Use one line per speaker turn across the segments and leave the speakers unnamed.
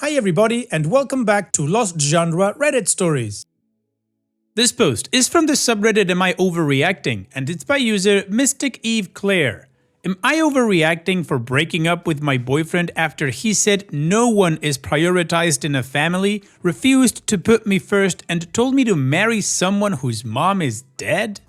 Hi everybody and welcome back to Lost Genre Reddit Stories. This post is from the subreddit Am I Overreacting? And it's by user Mystic Eve Claire. Am I overreacting for breaking up with my boyfriend after he said no one is prioritized in a family, refused to put me first, and told me to marry someone whose mom is dead?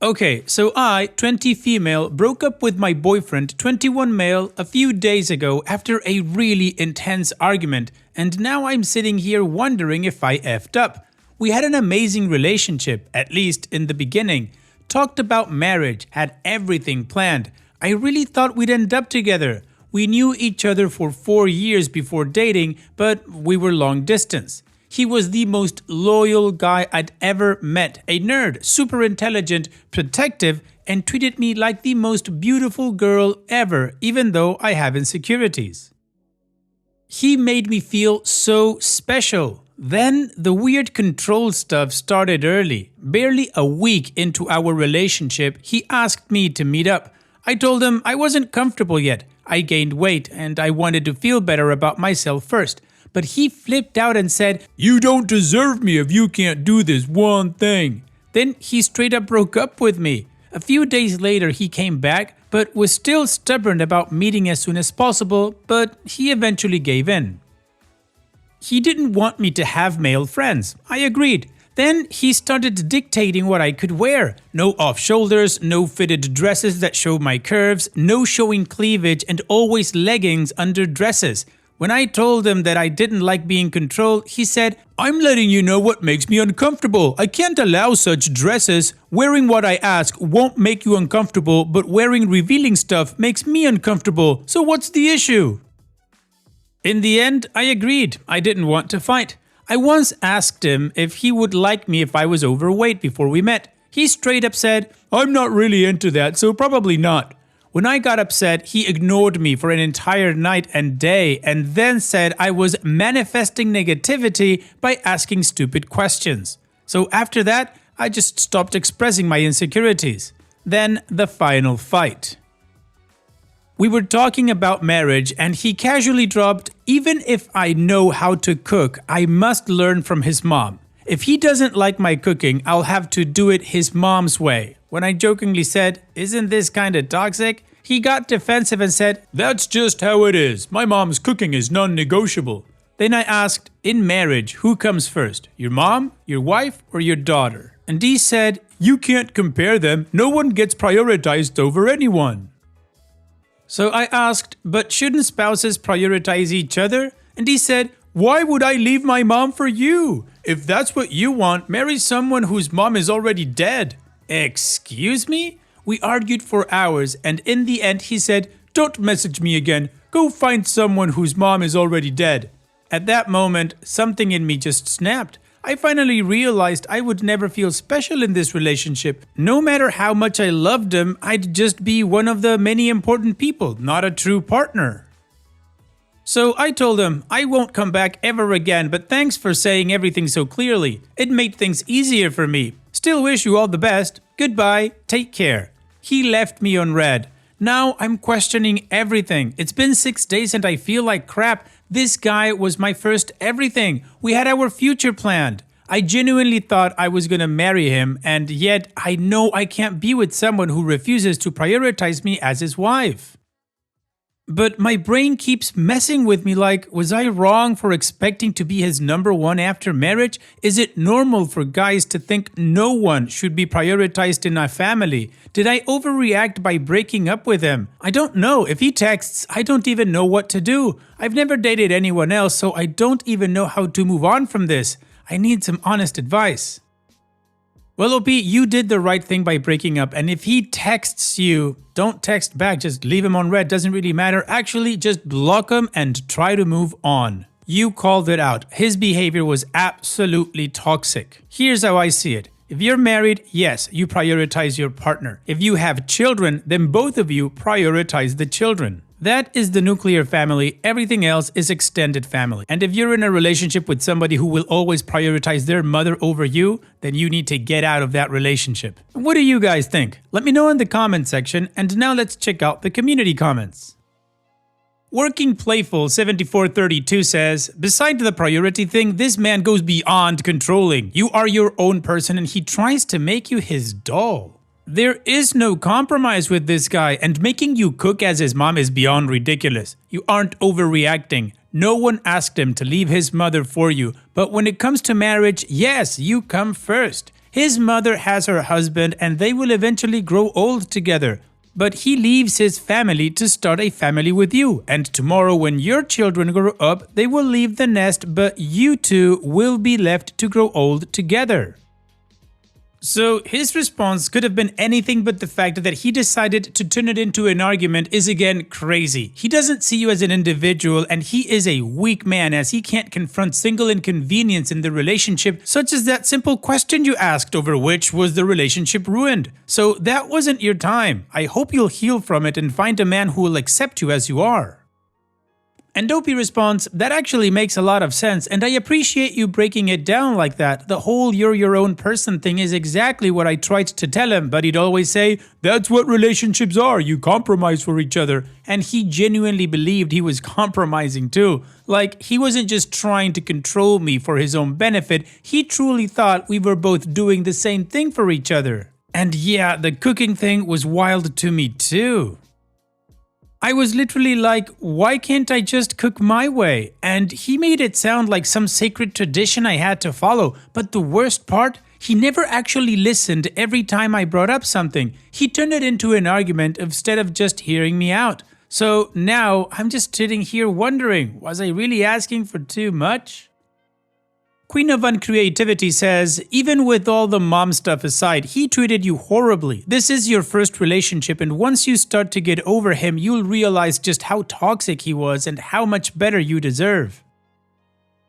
Okay, so I, 20 female, broke up with my boyfriend, 21 male, a few days ago after a really intense argument, and now I'm sitting here wondering if I effed up. We had an amazing relationship, at least in the beginning. Talked about marriage, had everything planned. I really thought we'd end up together. We knew each other for 4 years before dating, but we were long distance. He was the most loyal guy I'd ever met, a nerd, super intelligent, protective, and treated me like the most beautiful girl ever, even though I have insecurities. He made me feel so special. Then the weird control stuff started early. Barely a week into our relationship, he asked me to meet up. I told him I wasn't comfortable yet. I gained weight and I wanted to feel better about myself first. But he flipped out and said, "You don't deserve me if you can't do this one thing." Then he straight up broke up with me. A few days later he came back, but was still stubborn about meeting as soon as possible, but he eventually gave in. He didn't want me to have male friends. I agreed. Then he started dictating what I could wear. No off-shoulders, no fitted dresses that show my curves, no showing cleavage, and always leggings under dresses. When I told him that I didn't like being controlled, he said, "I'm letting you know what makes me uncomfortable. I can't allow such dresses. Wearing what I ask won't make you uncomfortable, but wearing revealing stuff makes me uncomfortable. So what's the issue?" In the end, I agreed. I didn't want to fight. I once asked him if he would like me if I was overweight before we met. He straight up said, "I'm not really into that, so probably not." When I got upset, he ignored me for an entire night and day and then said I was manifesting negativity by asking stupid questions. So after that, I just stopped expressing my insecurities. Then the final fight. We were talking about marriage and he casually dropped, "Even if I know how to cook, I must learn from his mom. If he doesn't like my cooking, I'll have to do it his mom's way." When I jokingly said, "Isn't this kinda toxic?" he got defensive and said, "That's just how it is. My mom's cooking is non-negotiable." Then I asked, "In marriage, who comes first? Your mom, your wife, or your daughter?" And he said, "You can't compare them. No one gets prioritized over anyone." So I asked, "But shouldn't spouses prioritize each other?" And he said, "Why would I leave my mom for you? If that's what you want, marry someone whose mom is already dead." Excuse me? We argued for hours and in the end he said, "Don't message me again. Go find someone whose mom is already dead." At that moment, something in me just snapped. I finally realized I would never feel special in this relationship. No matter how much I loved him, I'd just be one of the many important people, not a true partner. So I told him, "I won't come back ever again, but thanks for saying everything so clearly. It made things easier for me. Still wish you all the best. Goodbye. Take care." He left me on red. Now I'm questioning everything. It's been 6 days and I feel like crap. This guy was my first everything. We had our future planned. I genuinely thought I was gonna marry him, and yet I know I can't be with someone who refuses to prioritize me as his wife. But my brain keeps messing with me like, was I wrong for expecting to be his number one after marriage? Is it normal for guys to think no one should be prioritized in our family? Did I overreact by breaking up with him? I don't know. If he texts, I don't even know what to do. I've never dated anyone else, so I don't even know how to move on from this. I need some honest advice. Well, OP, you did the right thing by breaking up, and if he texts you, don't text back, just leave him on red, doesn't really matter. Actually, just block him and try to move on. You called it out. His behavior was absolutely toxic. Here's how I see it. If you're married, yes, you prioritize your partner. If you have children, then both of you prioritize the children. That is the nuclear family, everything else is extended family. And if you're in a relationship with somebody who will always prioritize their mother over you, then you need to get out of that relationship. What do you guys think? Let me know in the comment section, and now let's check out the community comments. Working Playful 7432 says, beside the priority thing, this man goes beyond controlling. You are your own person and he tries to make you his doll. There is no compromise with this guy, and making you cook as his mom is beyond ridiculous. You aren't overreacting. No one asked him to leave his mother for you, but when it comes to marriage, yes, you come first. His mother has her husband and they will eventually grow old together. But he leaves his family to start a family with you, and tomorrow when your children grow up, they will leave the nest, but you two will be left to grow old together. So his response could have been anything but the fact that he decided to turn it into an argument is again crazy. He doesn't see you as an individual, and he is a weak man as he can't confront single inconvenience in the relationship, such as that simple question you asked over which was the relationship ruined. So that wasn't your time. I hope you'll heal from it and find a man who will accept you as you are. And Dopey responds, that actually makes a lot of sense, and I appreciate you breaking it down like that. The whole you're your own person thing is exactly what I tried to tell him, but he'd always say, that's what relationships are, you compromise for each other. And he genuinely believed he was compromising too. Like, he wasn't just trying to control me for his own benefit, he truly thought we were both doing the same thing for each other. And yeah, the cooking thing was wild to me too. I was literally like, why can't I just cook my way? And he made it sound like some sacred tradition I had to follow. But the worst part, he never actually listened every time I brought up something. He turned it into an argument instead of just hearing me out. So now I'm just sitting here wondering, was I really asking for too much? Queen of Uncreativity says, even with all the mom stuff aside, he treated you horribly. This is your first relationship, and once you start to get over him, you'll realize just how toxic he was and how much better you deserve.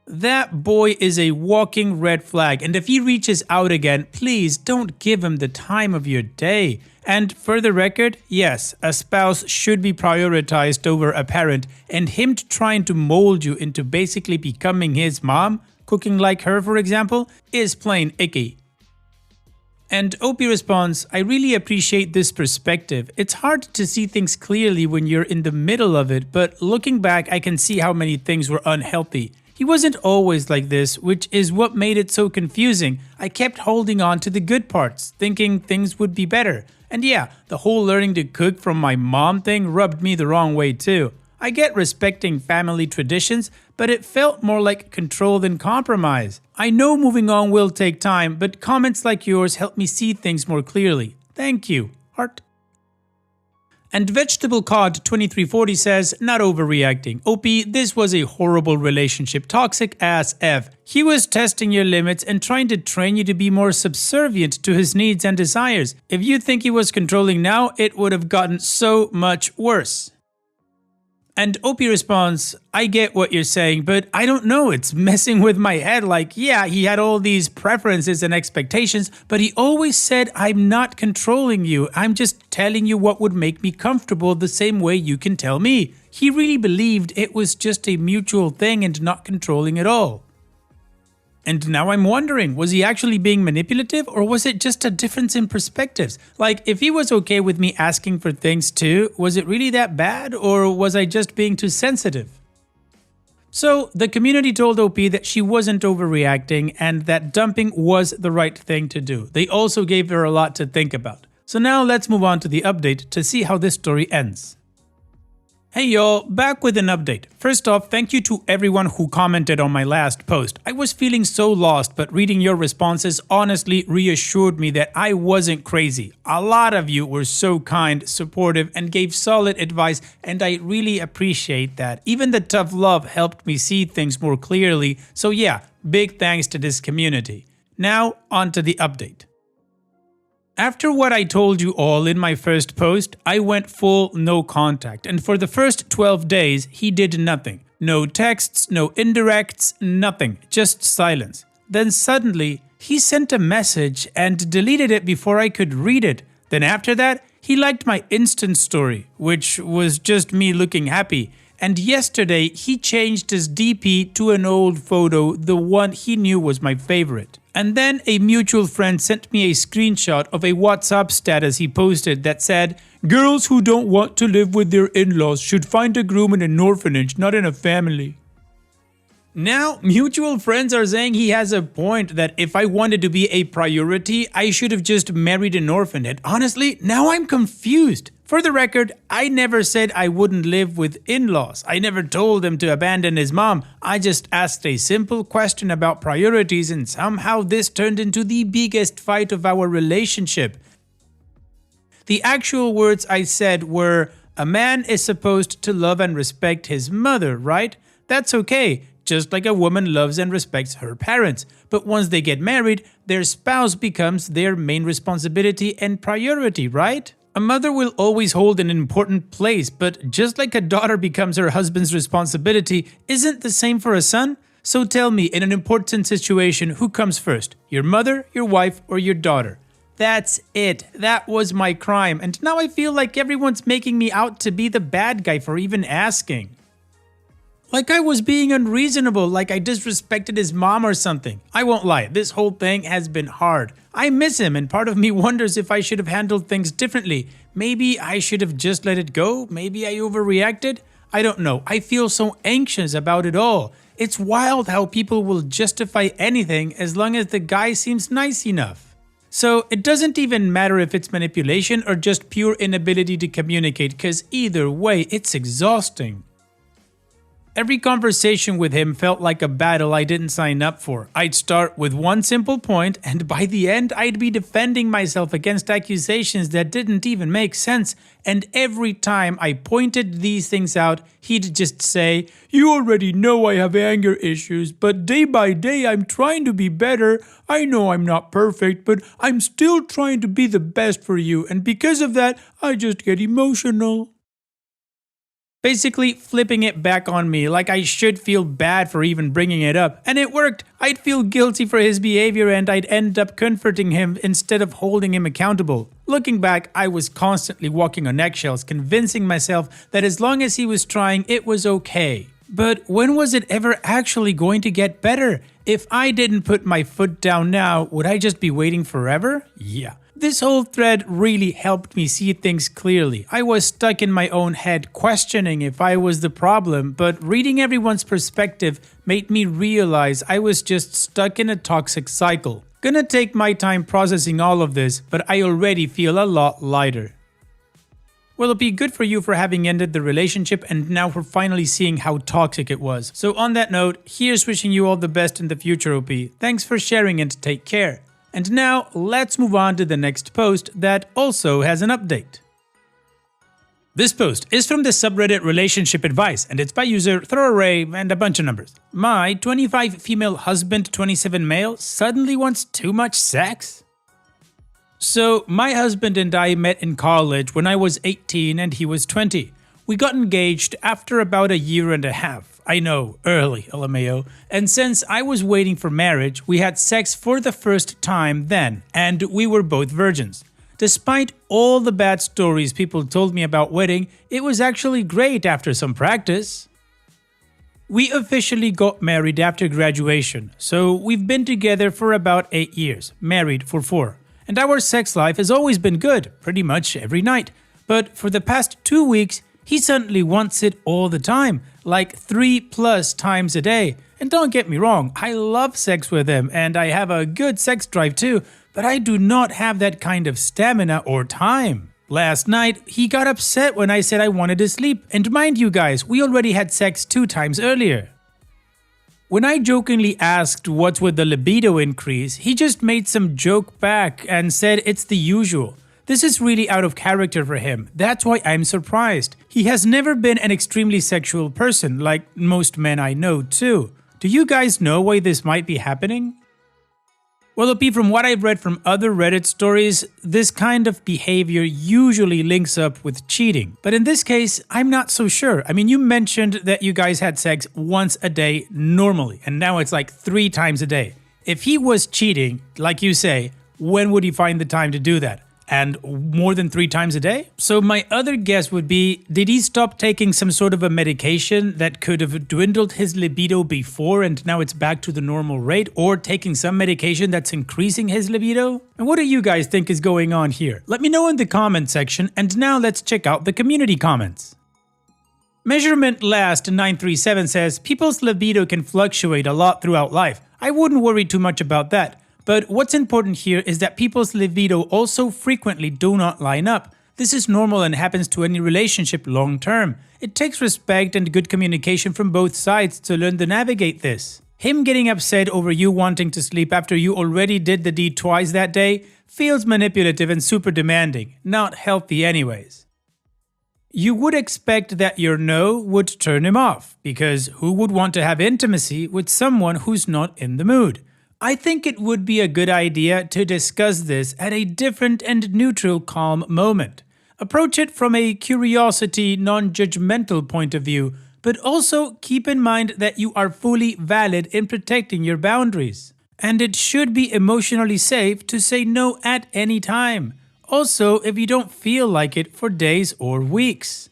That boy is a walking red flag, and if he reaches out again, please don't give him the time of your day. And for the record, yes, a spouse should be prioritized over a parent, and him trying to mold you into basically becoming his mom, cooking like her for example, is plain icky. And Opie responds, I really appreciate this perspective. It's hard to see things clearly when you're in the middle of it, but looking back I can see how many things were unhealthy. He wasn't always like this, which is what made it so confusing. I kept holding on to the good parts, thinking things would be better. And yeah, the whole learning to cook from my mom thing rubbed me the wrong way too. I get respecting family traditions, but it felt more like control than compromise. I know moving on will take time, but comments like yours help me see things more clearly. Thank you. Heart. And Vegetable Cod 2340 says, not overreacting. OP, this was a horrible relationship, toxic as F. He was testing your limits and trying to train you to be more subservient to his needs and desires. If you think he was controlling now, it would have gotten so much worse. And Opie responds, I get what you're saying, but I don't know, it's messing with my head. Like, yeah, he had all these preferences and expectations, but he always said, I'm not controlling you. I'm just telling you what would make me comfortable the same way you can tell me. He really believed it was just a mutual thing and not controlling at all. And now I'm wondering, was he actually being manipulative, or was it just a difference in perspectives? Like, if he was okay with me asking for things too, was it really that bad, or was I just being too sensitive? So the community told OP that she wasn't overreacting and that dumping was the right thing to do. They also gave her a lot to think about. So now let's move on to the update to see how this story ends. Hey y'all, back with an update. First off, thank you to everyone who commented on my last post. I was feeling so lost, but reading your responses honestly reassured me that I wasn't crazy. A lot of you were so kind, supportive, and gave solid advice, and I really appreciate that. Even the tough love helped me see things more clearly, so yeah, big thanks to this community. Now, on to the update. After what I told you all in my first post, I went full no contact, and for the first 12 days, he did nothing. No texts, no indirects, nothing, just silence. Then suddenly, he sent a message and deleted it before I could read it. Then after that, he liked my instant story, which was just me looking happy. And yesterday, he changed his DP to an old photo, the one he knew was my favorite. And then a mutual friend sent me a screenshot of a WhatsApp status he posted that said, "Girls who don't want to live with their in-laws should find a groom in an orphanage, not in a family." Now, mutual friends are saying he has a point that if I wanted to be a priority, I should have just married an orphan. And honestly, now I'm confused. For the record, I never said I wouldn't live with in-laws. I never told him to abandon his mom. I just asked a simple question about priorities, and somehow this turned into the biggest fight of our relationship. The actual words I said were, "A man is supposed to love and respect his mother, right? That's okay. Just like a woman loves and respects her parents. But once they get married, their spouse becomes their main responsibility and priority, right? A mother will always hold an important place, but just like a daughter becomes her husband's responsibility, isn't the same for a son? So tell me, in an important situation, who comes first? Your mother, your wife, or your daughter?" That's it. That was my crime. And now I feel like everyone's making me out to be the bad guy for even asking. Like I was being unreasonable, like I disrespected his mom or something. I won't lie, this whole thing has been hard. I miss him, and part of me wonders if I should have handled things differently. Maybe I should have just let it go? Maybe I overreacted? I don't know. I feel so anxious about it all. It's wild how people will justify anything as long as the guy seems nice enough. So it doesn't even matter if it's manipulation or just pure inability to communicate, because either way, it's exhausting. Every conversation with him felt like a battle I didn't sign up for. I'd start with one simple point, and by the end, I'd be defending myself against accusations that didn't even make sense. And every time I pointed these things out, he'd just say, "You already know I have anger issues, but day by day I'm trying to be better. I know I'm not perfect, but I'm still trying to be the best for you, and because of that, I just get emotional." Basically flipping it back on me like I should feel bad for even bringing it up. And it worked. I'd feel guilty for his behavior and I'd end up comforting him instead of holding him accountable. Looking back, I was constantly walking on eggshells, convincing myself that as long as he was trying, it was okay. But when was it ever actually going to get better? If I didn't put my foot down now, would I just be waiting forever? Yeah. This whole thread really helped me see things clearly. I was stuck in my own head questioning if I was the problem, but reading everyone's perspective made me realize I was just stuck in a toxic cycle. Gonna take my time processing all of this, but I already feel a lot lighter. Well, it'll be good for you for having ended the relationship and now for finally seeing how toxic it was. So on that note, here's wishing you all the best in the future, OP. Thanks for sharing and take care. And now, let's move on to the next post that also has an update. This post is from the subreddit Relationship Advice, and it's by user Throwaway and a bunch of numbers. My 25 female husband, 27 male, suddenly wants too much sex? So, my husband and I met in college when I was 18 and he was 20. We got engaged after about a year and a half. I know, early, LMAO. And since I was waiting for marriage, we had sex for the first time then, and we were both virgins. Despite all the bad stories people told me about wedding, it was actually great after some practice. We officially got married after graduation, so we've been together for about 8 years, married for 4. And our sex life has always been good, pretty much every night. But for the past 2 weeks, he suddenly wants it all the time, like 3+ times a day. And don't get me wrong, I love sex with him and I have a good sex drive too, but I do not have that kind of stamina or time. Last night, he got upset when I said I wanted to sleep, and mind you guys, we already had sex 2 times earlier. When I jokingly asked what's with the libido increase, he just made some joke back and said it's the usual. This is really out of character for him. That's why I'm surprised. He has never been an extremely sexual person, like most men I know too. Do you guys know why this might be happening? Well, OP, from what I've read from other Reddit stories, this kind of behavior usually links up with cheating. But in this case, I'm not so sure. I mean, you mentioned that you guys had sex once a day normally, and now it's like 3 times a day. If he was cheating, like you say, when would he find the time to do that? and more than 3 times a day? So my other guess would be, did he stop taking some sort of a medication that could have dwindled his libido before and now it's back to the normal rate, or taking some medication that's increasing his libido? And what do you guys think is going on here? Let me know in the comment section, and now let's check out the community comments. Measurement Last 937 says, people's libido can fluctuate a lot throughout life. I wouldn't worry too much about that. But what's important here is that people's libido also frequently do not line up. This is normal and happens to any relationship long term. It takes respect and good communication from both sides to learn to navigate this. Him getting upset over you wanting to sleep after you already did the deed twice that day feels manipulative and super demanding, not healthy anyways. You would expect that your no would turn him off, because who would want to have intimacy with someone who's not in the mood? I think it would be a good idea to discuss this at a different and neutral, calm moment. Approach it from a curiosity, non-judgmental point of view, but also keep in mind that you are fully valid in protecting your boundaries. And it should be emotionally safe to say no at any time. Also, if you don't feel like it for days or weeks.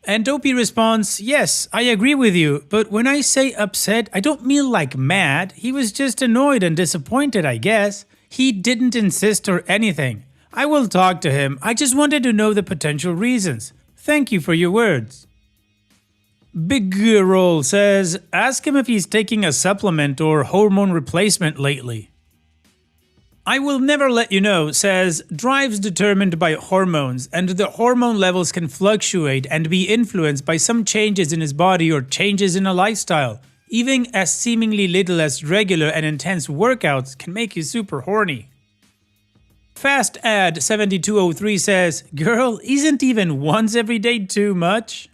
And Dopey responds, yes, I agree with you, but when I say upset, I don't mean like mad. He was just annoyed and disappointed, I guess. He didn't insist or anything. I will talk to him. I just wanted to know the potential reasons. Thank you for your words. Big Roll says, ask him if he's taking a supplement or hormone replacement lately. I Will Never Let You Know says, drives determined by hormones, and the hormone levels can fluctuate and be influenced by some changes in his body or changes in a lifestyle. Even as seemingly little as regular and intense workouts can make you super horny. Fast Ad 7203 says, girl, isn't even once every day too much?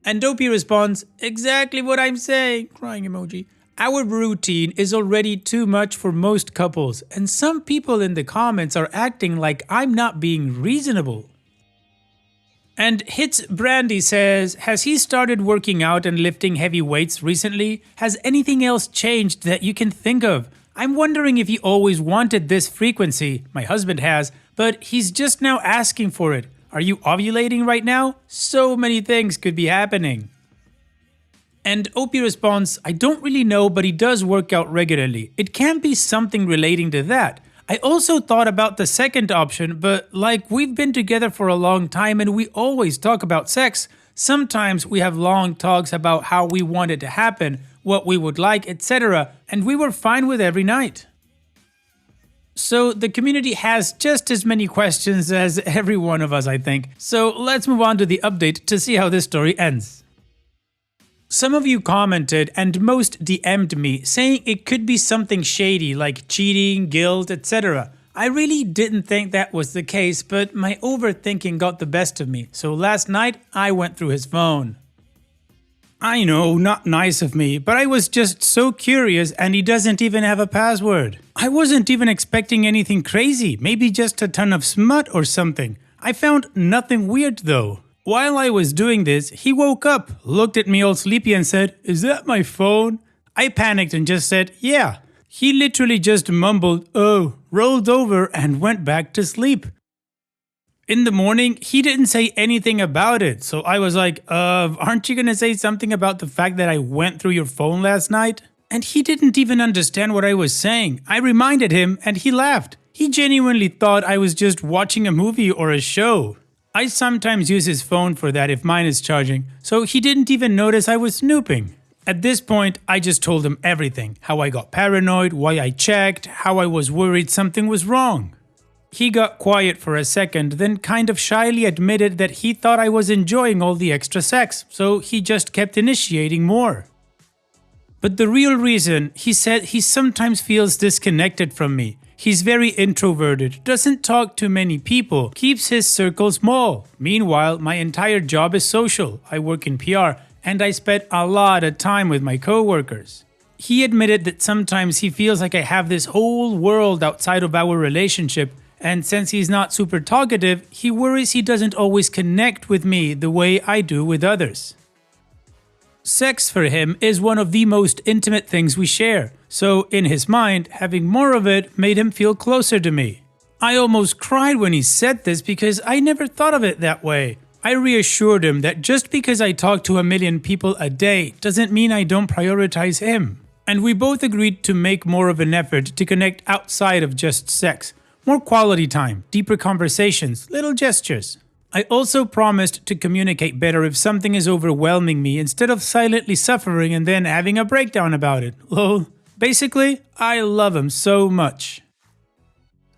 And Dopey responds, exactly what I'm saying, crying emoji. Our routine is already too much for most couples, and some people in the comments are acting like I'm not being reasonable. And Hits Brandy says, has he started working out and lifting heavy weights recently? Has anything else changed that you can think of? I'm wondering if he always wanted this frequency. My husband has, but he's just now asking for it. Are you ovulating right now? So many things could be happening. And Opie responds, I don't really know, but he does work out regularly. It can't be something relating to that. I also thought about the second option, but like we've been together for a long time and we always talk about sex. Sometimes we have long talks about how we want it to happen, what we would like, etc. And we were fine with every night. So the community has just as many questions as every one of us, I think. So let's move on to the update to see how this story ends. Some of you commented and most DM'd me saying it could be something shady like cheating, guilt, etc. I really didn't think that was the case, but my overthinking got the best of me, so last night I went through his phone. I know, not nice of me, but I was just so curious and he doesn't even have a password. I wasn't even expecting anything crazy, maybe just a ton of smut or something. I found nothing weird though. While I was doing this, he woke up, looked at me all sleepy and said, is that my phone? I panicked and just said, yeah. He literally just mumbled, oh, rolled over and went back to sleep. In the morning, he didn't say anything about it, so I was like, aren't you gonna say something about the fact that I went through your phone last night? And he didn't even understand what I was saying. I reminded him and he laughed. He genuinely thought I was just watching a movie or a show. I sometimes use his phone for that if mine is charging, so he didn't even notice I was snooping. At this point, I just told him everything, how I got paranoid, why I checked, how I was worried something was wrong. He got quiet for a second, then kind of shyly admitted that he thought I was enjoying all the extra sex, so he just kept initiating more. But the real reason, he said he sometimes feels disconnected from me. He's very introverted, doesn't talk to many people, keeps his circle small. Meanwhile, my entire job is social. I work in PR, and I spend a lot of time with my coworkers. He admitted that sometimes he feels like I have this whole world outside of our relationship, and since he's not super talkative, he worries he doesn't always connect with me the way I do with others. Sex for him is one of the most intimate things we share, so in his mind, having more of it made him feel closer to me. I almost cried when he said this because I never thought of it that way. I reassured him that just because I talk to 1 million people a day doesn't mean I don't prioritize him. And we both agreed to make more of an effort to connect outside of just sex. More quality time, deeper conversations, little gestures. I also promised to communicate better if something is overwhelming me instead of silently suffering and then having a breakdown about it. Lol. Basically, I love him so much.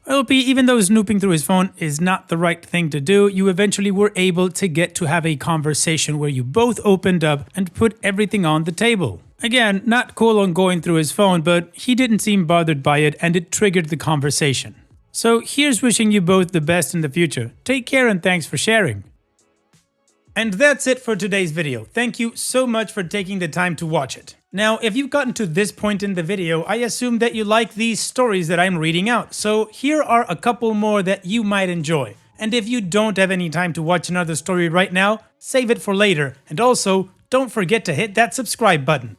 I hope even though snooping through his phone is not the right thing to do, you eventually were able to get to have a conversation where you both opened up and put everything on the table. Again, not cool on going through his phone, but he didn't seem bothered by it and it triggered the conversation. So here's wishing you both the best in the future. Take care and thanks for sharing. And that's it for today's video. Thank you so much for taking the time to watch it. Now, if you've gotten to this point in the video, I assume that you like these stories that I'm reading out. So here are a couple more that you might enjoy. And if you don't have any time to watch another story right now, save it for later. And also, don't forget to hit that subscribe button.